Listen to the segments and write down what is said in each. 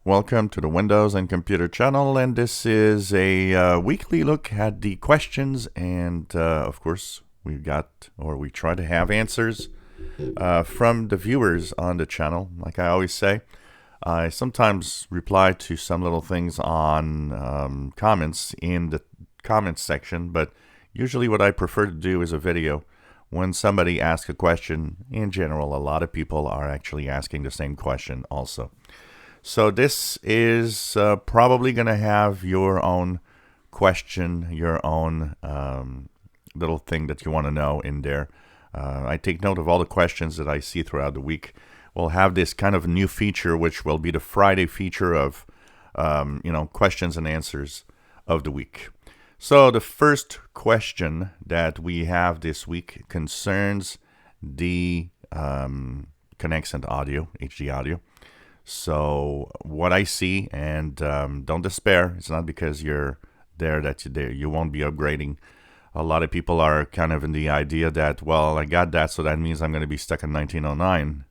Welcome to the Windows and Computer channel, and this is a weekly look at the questions, and of course, we try to have answers from the viewers on the channel. Like I always say, I sometimes reply to some little things on comments in the comments section, but usually what I prefer to do is a video. When somebody asks a question, in general, a lot of people are actually asking the same question also. So this is probably going to have your own question, your own little thing that you want to know in there. I take note of all the questions that I see throughout the week. We'll have this kind of new feature, which will be the Friday feature of, questions and answers of the week. So the first question that we have this week concerns the Connexent audio, HD audio. So what I see, and don't despair, it's not because you're there that you won't be upgrading. A lot of people are kind of in the idea that, well, I got that, so that means I'm going to be stuck in 1909.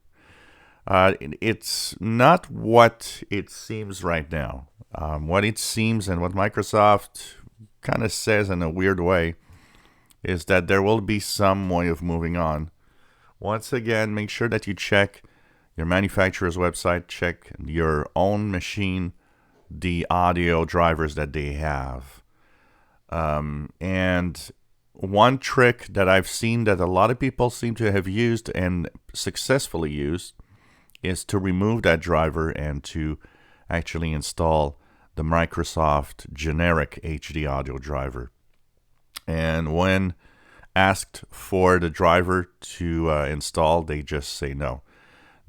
It's not what it seems right now. What it seems and what Microsoft kind of says in a weird way is that there will be some way of moving on. Once again, make sure that you check your manufacturer's website, check your own machine, the audio drivers that they have. And one trick that I've seen that a lot of people seem to have used and successfully used is to remove that driver and to actually install the Microsoft generic HD audio driver. And when asked for the driver to install, they just say no.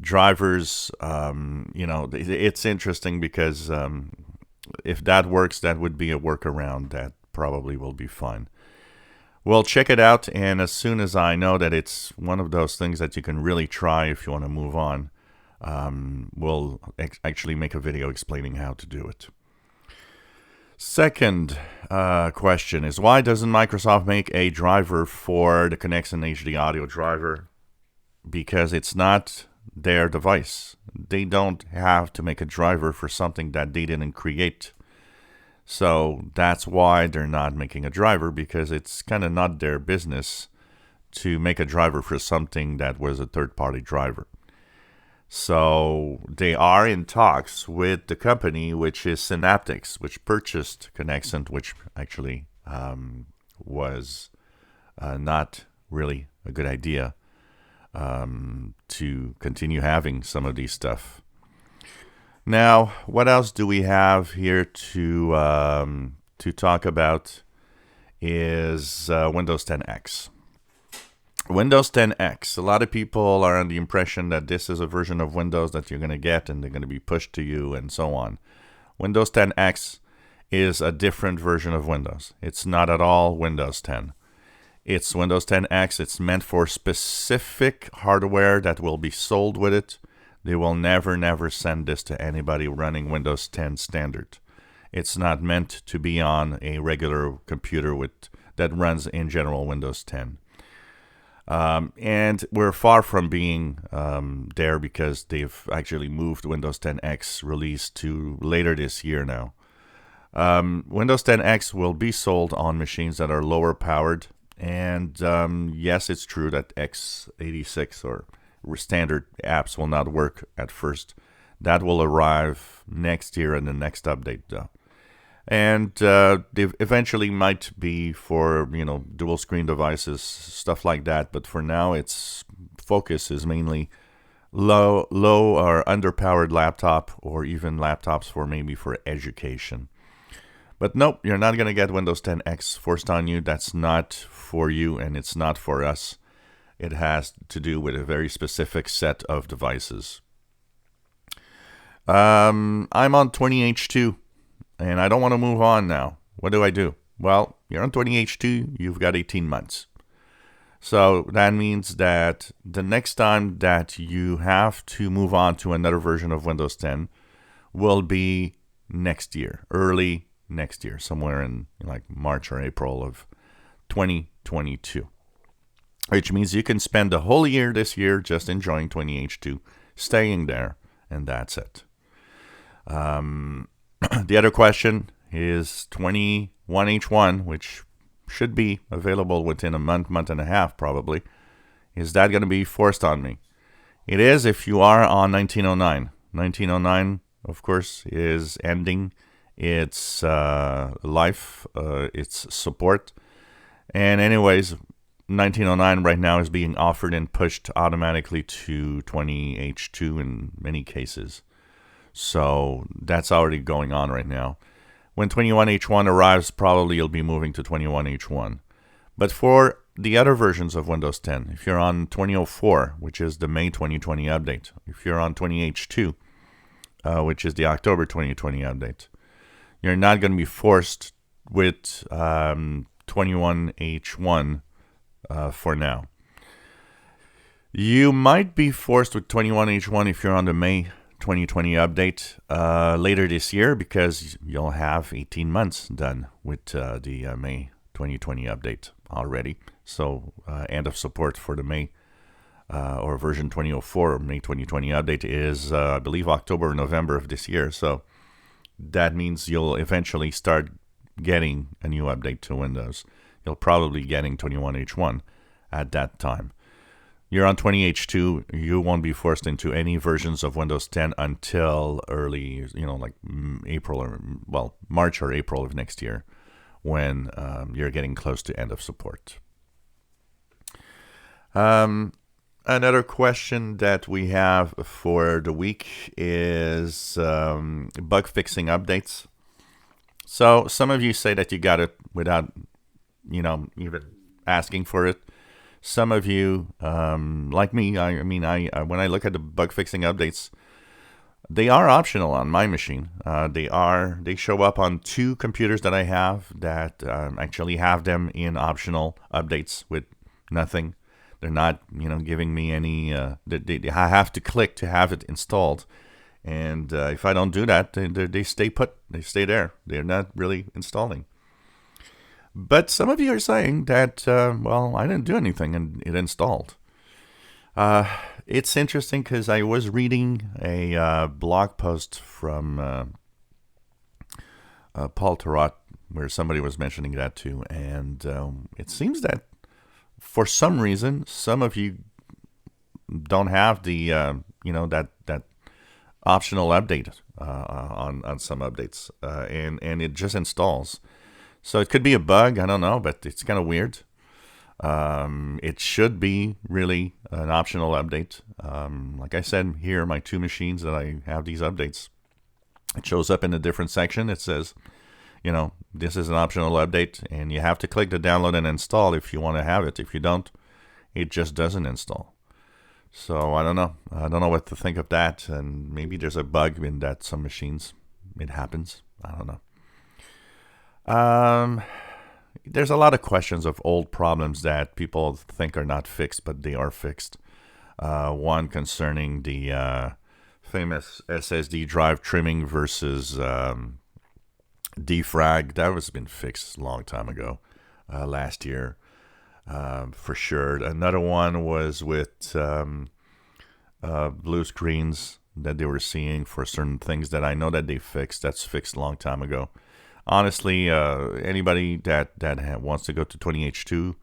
Drivers, it's interesting because if that works, that would be a workaround that probably will be fun. Well, check it out, and as soon as I know that it's one of those things that you can really try if you want to move on, we'll actually make a video explaining how to do it. Second question is, why doesn't Microsoft make a driver for the Connexent HD audio driver? Because it's not their device. They don't have to make a driver for something that they didn't create. So that's why they're not making a driver, because it's kind of not their business to make a driver for something that was a third-party driver. So they are in talks with the company, which is Synaptics, which purchased Connexent, which actually was not really a good idea. To continue having some of these stuff. Now, what else do we have here to talk about is Windows 10X. Windows 10X. A lot of people are under the impression that this is a version of Windows that you're going to get and they're going to be pushed to you and so on. Windows 10X is a different version of Windows. It's not at all Windows 10. It's Windows 10X. It's meant for specific hardware that will be sold with it. They will never send this to anybody running Windows 10 standard. It's not meant to be on a regular computer that runs in general Windows 10. And we're far from being there, because they've actually moved Windows 10X release to later this year now. Windows 10X will be sold on machines that are lower powered. And yes, it's true that x86 or standard apps will not work at first. That will arrive next year in the next update, though. And they eventually might be for dual screen devices, stuff like that. But for now, its focus is mainly low or underpowered laptop, or even laptops for education. But nope, you're not going to get Windows 10X forced on you. That's not for you, and it's not for us. It has to do with a very specific set of devices. I'm on 20H2, and I don't want to move on now. What do? Well, you're on 20H2, you've got 18 months. So that means that the next time that you have to move on to another version of Windows 10 will be next year, early next year, somewhere in like March or April of 2022, which means you can spend the whole year this year just enjoying 20H2, staying there, and that's it. The other question is 21H1, which should be available within a month and a half probably. Is that going to be forced on me? It is if you are on 1909. 1909, of course, is ending its life, its support. And anyways, 1909 right now is being offered and pushed automatically to 20H2 in many cases. So that's already going on right now. When 21H1 arrives, probably you'll be moving to 21H1. But for the other versions of Windows 10, if you're on 2004, which is the May 2020 update, if you're on 20H2, which is the October 2020 update, you're not going to be forced with 21H1 for now. You might be forced with 21H1 if you're on the May 2020 update later this year, because you'll have 18 months done with the May 2020 update already. So end of support for the May or version 2004 May 2020 update is, I believe, October or November of this year. So that means you'll eventually start getting a new update to Windows. You'll probably getting 21H1 at that time. You're on 20H2, you won't be forced into any versions of Windows 10 until early, like April March or April of next year, when you're getting close to end of support. Another question that we have for the week is bug fixing updates. So some of you say that you got it without, even asking for it. Some of you, like me, I when I look at the bug fixing updates, they are optional on my machine. They show up on two computers that I have that actually have them in optional updates with nothing. They're not, giving me any. I have to click to have it installed, and if I don't do that, they stay put. They stay there. They're not really installing. But some of you are saying that, I didn't do anything and it installed. It's interesting because I was reading a blog post from Paul Tarot where somebody was mentioning that too. And it seems that for some reason, some of you don't have the, that optional update on some updates. And it just installs. So it could be a bug, I don't know, but it's kind of weird. It should be really an optional update. Like I said, here are my two machines that I have these updates. It shows up in a different section. It says, this is an optional update, and you have to click the download and install if you want to have it. If you don't, it just doesn't install. So I don't know. I don't know what to think of that, and maybe there's a bug in that some machines. It happens. I don't know. There's a lot of questions of old problems that people think are not fixed, but they are fixed. One concerning the famous SSD drive trimming versus defrag. That has been fixed a long time ago, last year, for sure. Another one was with blue screens that they were seeing for certain things that I know that they fixed. That's fixed a long time ago. Honestly, anybody that wants to go to 20H2,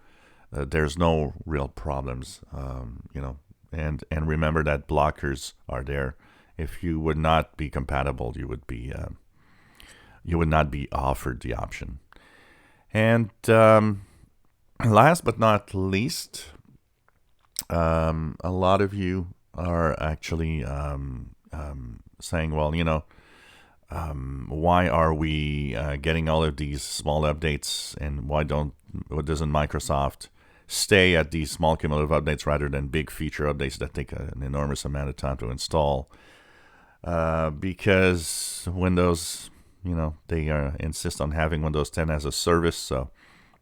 there's no real problems, and remember that blockers are there. If you would not be compatible, you would not be offered the option. And last but not least, a lot of you are actually saying, well, why are we getting all of these small updates, and why doesn't Microsoft stay at these small cumulative updates rather than big feature updates that take an enormous amount of time to install? Because Windows, they insist on having Windows 10 as a service, so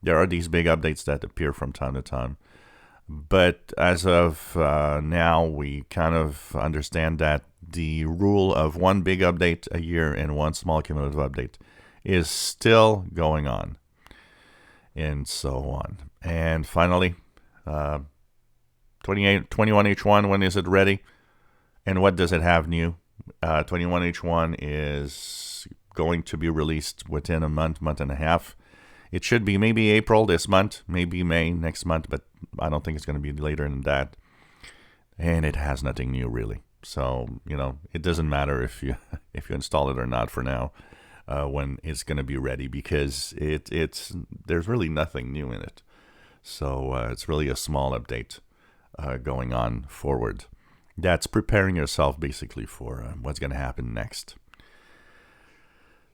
there are these big updates that appear from time to time. But as of now, we kind of understand that the rule of one big update a year and one small cumulative update is still going on, and so on. And finally, 21H1, when is it ready? And what does it have new? 21H1 is going to be released within a month and a half. It should be maybe April this month, maybe May next month, but I don't think it's going to be later than that. And it has nothing new really. So, it doesn't matter if you install it or not for now, when it's going to be ready, because there's really nothing new in it. So it's really a small update going on forward. That's preparing yourself basically for what's going to happen next.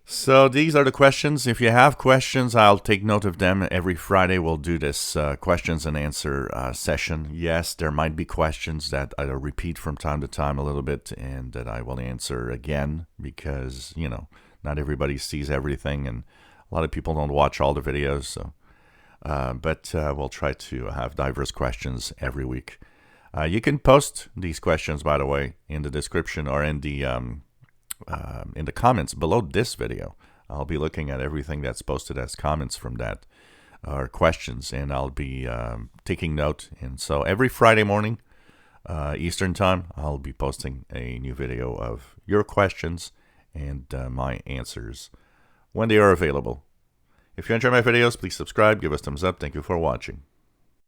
So these are the questions. If you have questions, I'll take note of them. Every Friday we'll do this questions and answer session. Yes, there might be questions that I'll repeat from time to time a little bit and that I will answer again because, not everybody sees everything and a lot of people don't watch all the videos. So, but we'll try to have diverse questions every week. You can post these questions, by the way, in the description or in the comments below this video. I'll be looking at everything that's posted as comments from that or questions, and I'll be taking note. And so every Friday morning, Eastern time, I'll be posting a new video of your questions and my answers when they are available. If you enjoy my videos, please subscribe, give us a thumbs up. Thank you for watching.